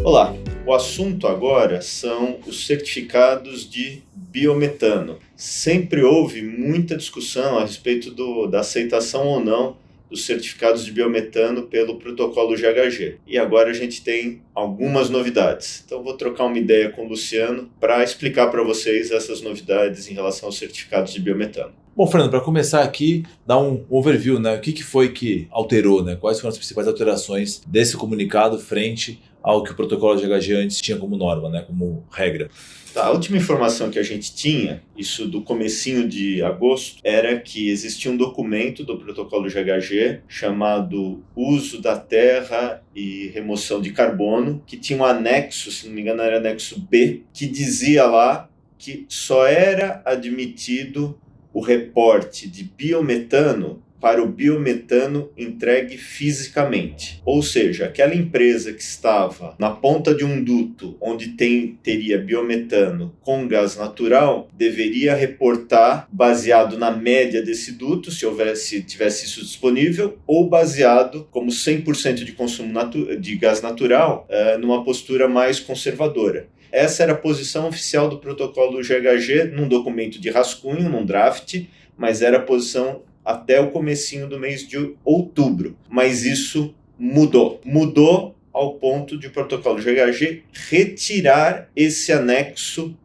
Olá, o assunto agora são os certificados de biometano. Sempre houve muita discussão a respeito da aceitação ou não dos certificados de biometano pelo protocolo GHG. E agora a gente tem algumas novidades. Então vou trocar uma ideia com o Luciano para explicar para vocês essas novidades em relação aos certificados de biometano. Bom, Fernando, para começar aqui, dar um overview, né? O que foi que alterou, né? Quais foram as principais alterações desse comunicado frente ao que o protocolo GHG antes tinha como norma, né? Como regra? A última informação que a gente tinha, isso do comecinho de agosto, era que existia um documento do protocolo GHG chamado Uso da Terra e Remoção de Carbono, que tinha um anexo, se não me engano era anexo B, que dizia lá que só era admitido o reporte de biometano para o biometano entregue fisicamente. Ou seja, aquela empresa que estava na ponta de um duto onde teria biometano com gás natural, deveria reportar baseado na média desse duto, se tivesse isso disponível, ou baseado como 100% de consumo de gás natural, numa postura mais conservadora. Essa era a posição oficial do protocolo GHG num documento de rascunho, num draft, mas era a posição até o comecinho do mês de outubro. Mas isso mudou. Mudou ao ponto de o protocolo GHG retirar esse anexo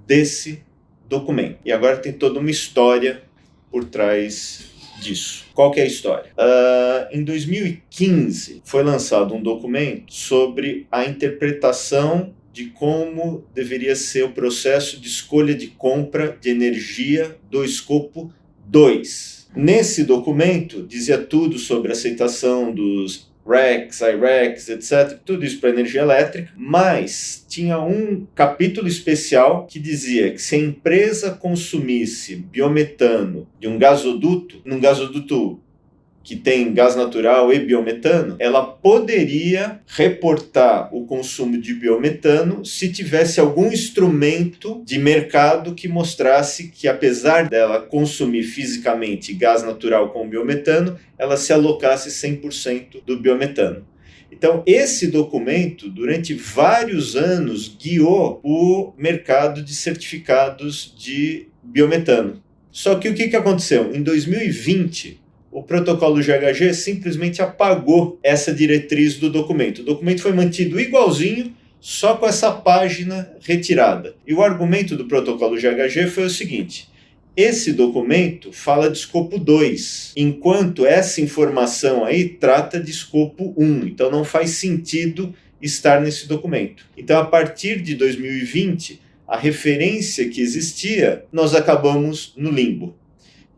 desse documento. E agora tem toda uma história por trás disso. Qual que é a história? Em 2015 foi lançado um documento sobre a interpretação de como deveria ser o processo de escolha de compra de energia do escopo 2. Nesse documento dizia tudo sobre a aceitação dos RECs, IRECs, etc., tudo isso para energia elétrica, mas tinha um capítulo especial que dizia que se a empresa consumisse biometano de um gasoduto, num gasoduto que tem gás natural e biometano, ela poderia reportar o consumo de biometano se tivesse algum instrumento de mercado que mostrasse que, apesar dela consumir fisicamente gás natural com biometano, ela se alocasse 100% do biometano. Então, esse documento, durante vários anos, guiou o mercado de certificados de biometano. Só que o que aconteceu? Em 2020, o protocolo GHG simplesmente apagou essa diretriz do documento. O documento foi mantido igualzinho, só com essa página retirada. E o argumento do protocolo GHG foi o seguinte: esse documento fala de escopo 2, enquanto essa informação aí trata de escopo 1. Então não faz sentido estar nesse documento. Então, a partir de 2020, a referência que existia, nós acabamos no limbo.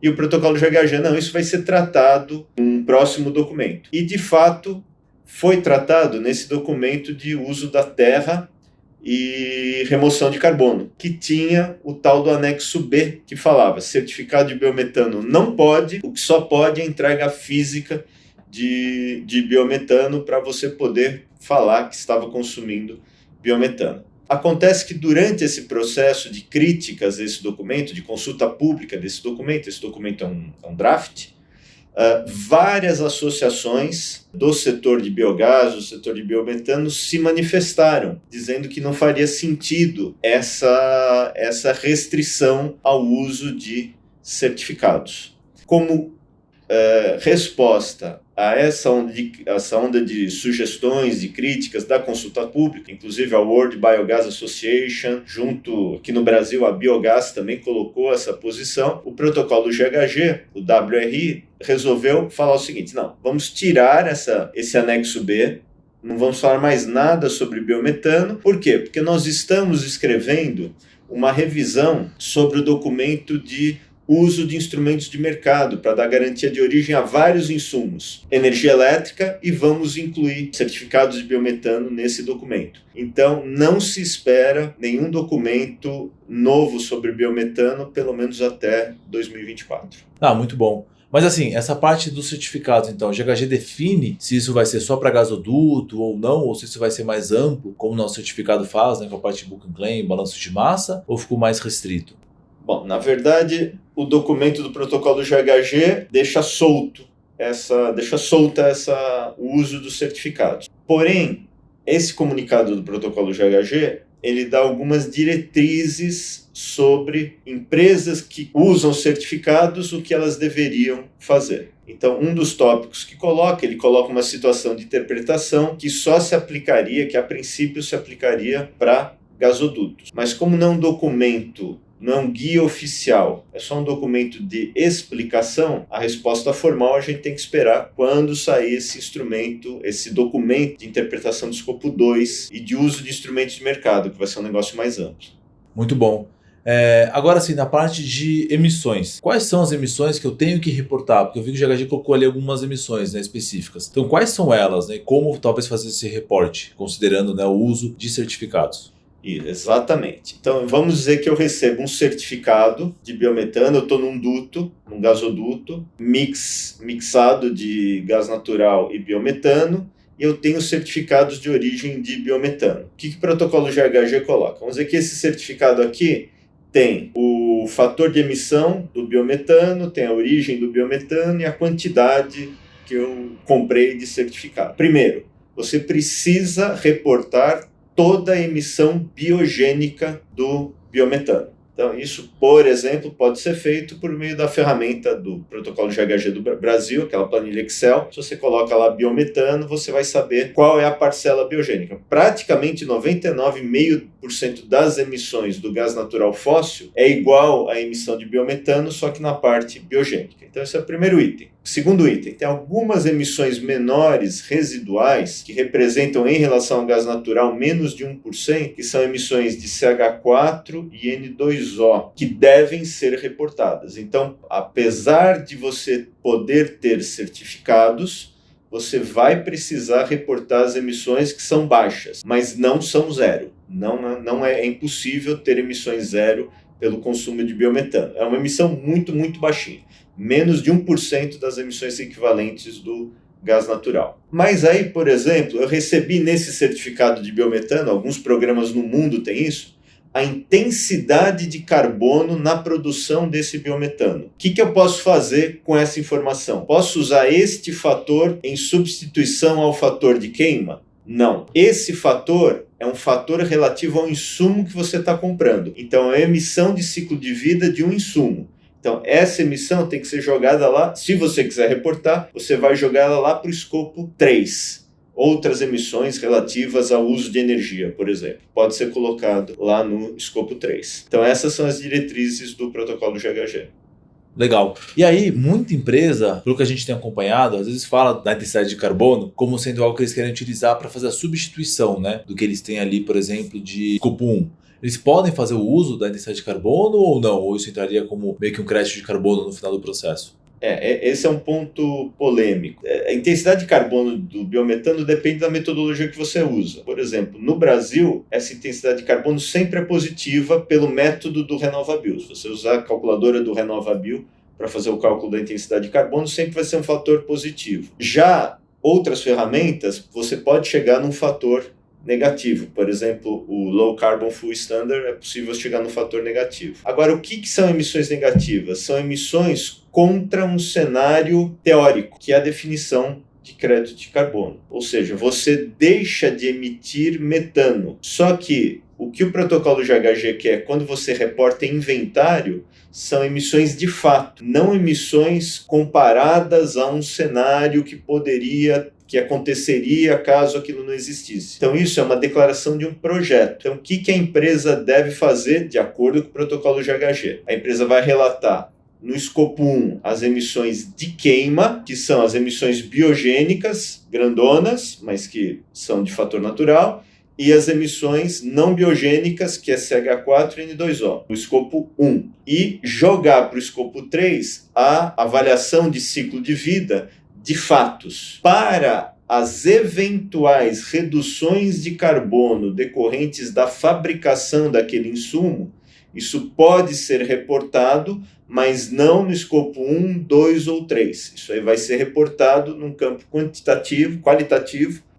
E o protocolo GHG, não, isso vai ser tratado em um próximo documento. E, de fato, foi tratado nesse documento de uso da terra e remoção de carbono, que tinha o tal do anexo B, que falava: certificado de biometano não pode, o que só pode é a entrega física de biometano para você poder falar que estava consumindo biometano. Acontece que durante esse processo de críticas desse documento, de consulta pública desse documento, esse documento é um draft, várias associações do setor de biogás, do setor de biometano, se manifestaram, dizendo que não faria sentido essa restrição ao uso de certificados. Como resposta a essa onda de sugestões, de críticas da consulta pública, inclusive a World Biogas Association, junto aqui no Brasil a Biogás também colocou essa posição, o protocolo GHG, o WRI, resolveu falar o seguinte: não, vamos tirar esse anexo B, não vamos falar mais nada sobre biometano. Por quê? Porque nós estamos escrevendo uma revisão sobre o documento de uso de instrumentos de mercado para dar garantia de origem a vários insumos, energia elétrica, e vamos incluir certificados de biometano nesse documento. Então, não se espera nenhum documento novo sobre biometano, pelo menos até 2024. Muito bom. Mas assim, essa parte dos certificados, então, o GHG define se isso vai ser só para gasoduto ou não, ou se isso vai ser mais amplo, como o nosso certificado faz, né, com a parte de book and claim, balanço de massa, ou ficou mais restrito? Bom, na verdade, o documento do protocolo GHG deixa solta o uso dos certificados. Porém, esse comunicado do protocolo GHG, ele dá algumas diretrizes sobre empresas que usam certificados, o que elas deveriam fazer. Então, um dos tópicos que ele coloca uma situação de interpretação que só se aplicaria, que a princípio se aplicaria para gasodutos. Mas como não é um documento, não é um guia oficial, é só um documento de explicação, a resposta formal a gente tem que esperar quando sair esse instrumento, esse documento de interpretação do escopo 2 e de uso de instrumentos de mercado, que vai ser um negócio mais amplo. Muito bom. Agora sim, na parte de emissões. Quais são as emissões que eu tenho que reportar? Porque eu vi que o GHG colocou ali algumas emissões, né, específicas. Então, quais são elas, né? Como talvez fazer esse reporte, considerando, né, o uso de certificados? Exatamente. Então, vamos dizer que eu recebo um certificado de biometano, eu estou num duto, num gasoduto, mixado de gás natural e biometano, e eu tenho certificados de origem de biometano. O que o protocolo GHG coloca? Vamos dizer que esse certificado aqui tem o fator de emissão do biometano, tem a origem do biometano e a quantidade que eu comprei de certificado. Primeiro, você precisa reportar toda a emissão biogênica do biometano. Então, isso, por exemplo, pode ser feito por meio da ferramenta do protocolo GHG do Brasil, aquela planilha Excel. Se você coloca lá biometano, você vai saber qual é a parcela biogênica. Praticamente 99,5% das emissões do gás natural fóssil é igual à emissão de biometano, só que na parte biogênica. Então, esse é o primeiro item. Segundo item, tem algumas emissões menores residuais que representam em relação ao gás natural menos de 1%, que são emissões de CH4 e N2O, que devem ser reportadas. Então, apesar de você poder ter certificados, você vai precisar reportar as emissões que são baixas, mas não são zero. Não é impossível ter emissões zero pelo consumo de biometano. É uma emissão muito, muito baixinha. Menos de 1% das emissões equivalentes do gás natural. Mas aí, por exemplo, eu recebi nesse certificado de biometano, alguns programas no mundo têm isso, a intensidade de carbono na produção desse biometano. O que eu posso fazer com essa informação? Posso usar este fator em substituição ao fator de queima? Não. Esse fator é um fator relativo ao insumo que você está comprando. Então, é a emissão de ciclo de vida de um insumo. Então, essa emissão tem que ser jogada lá, se você quiser reportar, você vai jogar ela lá para o escopo 3. Outras emissões relativas ao uso de energia, por exemplo, pode ser colocado lá no escopo 3. Então, essas são as diretrizes do protocolo GHG. Legal. E aí, muita empresa, pelo que a gente tem acompanhado, às vezes fala da intensidade de carbono como sendo algo que eles querem utilizar para fazer a substituição, né, do que eles têm ali, por exemplo, de escopo 1. Eles podem fazer o uso da intensidade de carbono ou não? Ou isso entraria como meio que um crédito de carbono no final do processo? Esse é um ponto polêmico. A intensidade de carbono do biometano depende da metodologia que você usa. Por exemplo, no Brasil, essa intensidade de carbono sempre é positiva pelo método do RenovaBio. Se você usar a calculadora do RenovaBio para fazer o cálculo da intensidade de carbono, sempre vai ser um fator positivo. Já outras ferramentas, você pode chegar num fator negativo. Por exemplo, o Low Carbon Fuel Standard é possível chegar no fator negativo. Agora, o que são emissões negativas? São emissões contra um cenário teórico, que é a definição de crédito de carbono. Ou seja, você deixa de emitir metano. Só que o que o protocolo GHG quer, quando você reporta inventário, são emissões de fato, não emissões comparadas a um cenário que aconteceria caso aquilo não existisse. Então isso é uma declaração de um projeto. Então o que a empresa deve fazer de acordo com o protocolo GHG? A empresa vai relatar no escopo 1 as emissões de queima, que são as emissões biogênicas, grandonas, mas que são de fator natural, e as emissões não biogênicas, que é CH4 e N2O, no escopo 1. E jogar para o escopo 3 a avaliação de ciclo de vida de fatos. Para as eventuais reduções de carbono decorrentes da fabricação daquele insumo, isso pode ser reportado, mas não no escopo 1, 2 ou 3. Isso aí vai ser reportado num campo qualitativo,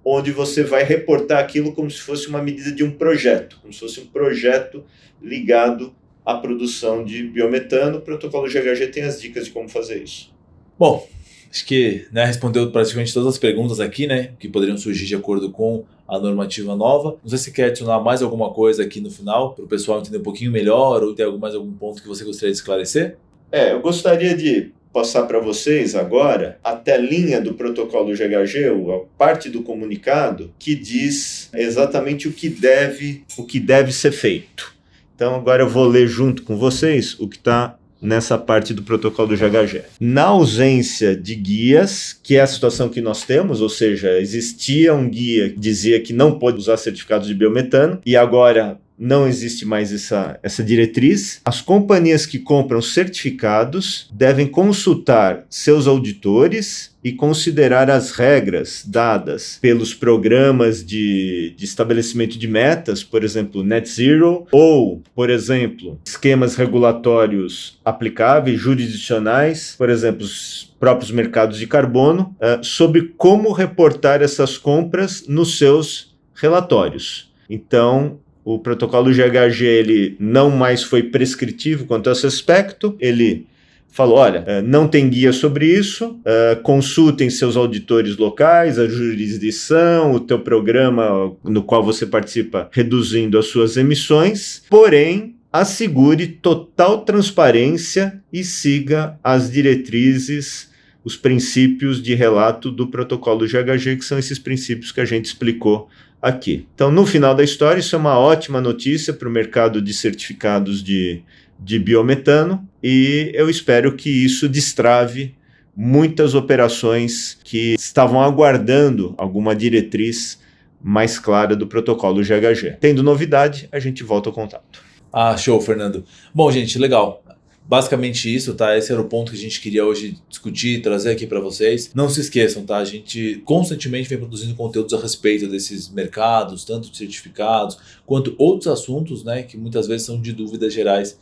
onde você vai reportar aquilo como se fosse uma medida de um projeto, como se fosse um projeto ligado à produção de biometano. O protocolo GHG tem as dicas de como fazer isso. Bom, Acho que, né, respondeu praticamente todas as perguntas aqui, né, que poderiam surgir de acordo com a normativa nova. Não sei se quer adicionar mais alguma coisa aqui no final, para o pessoal entender um pouquinho melhor, ou ter mais algum ponto que você gostaria de esclarecer? Eu gostaria de passar para vocês agora a telinha do protocolo GHG, a parte do comunicado, que diz exatamente o que deve ser feito. Então agora eu vou ler junto com vocês o que está nessa parte do protocolo do GHG. Na ausência de guias, que é a situação que nós temos, ou seja, existia um guia que dizia que não pode usar certificados de biometano, e agora não existe mais essa diretriz. As companhias que compram certificados devem consultar seus auditores e considerar as regras dadas pelos programas de estabelecimento de metas, por exemplo, Net Zero, ou, por exemplo, esquemas regulatórios aplicáveis, jurisdicionais, por exemplo, os próprios mercados de carbono, sobre como reportar essas compras nos seus relatórios. Então, o protocolo GHG ele não mais foi prescritivo quanto a esse aspecto. Ele falou, olha, não tem guia sobre isso, consultem seus auditores locais, a jurisdição, o teu programa no qual você participa reduzindo as suas emissões, porém, assegure total transparência e siga as diretrizes, os princípios de relato do protocolo GHG, que são esses princípios que a gente explicou aqui. Então, no final da história, isso é uma ótima notícia para o mercado de certificados de biometano, e eu espero que isso destrave muitas operações que estavam aguardando alguma diretriz mais clara do protocolo GHG. Tendo novidade, a gente volta ao contato. Show, Fernando. Bom, gente, legal. Basicamente isso, tá? Esse era o ponto que a gente queria hoje discutir e trazer aqui para vocês. Não se esqueçam, tá? A gente constantemente vem produzindo conteúdos a respeito desses mercados, tanto de certificados, quanto outros assuntos, né? Que muitas vezes são de dúvidas gerais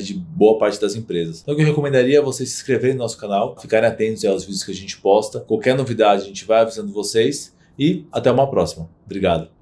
de boa parte das empresas. Então, o que eu recomendaria é vocês se inscreverem no nosso canal, ficarem atentos aos vídeos que a gente posta. Qualquer novidade, a gente vai avisando vocês. E até uma próxima. Obrigado.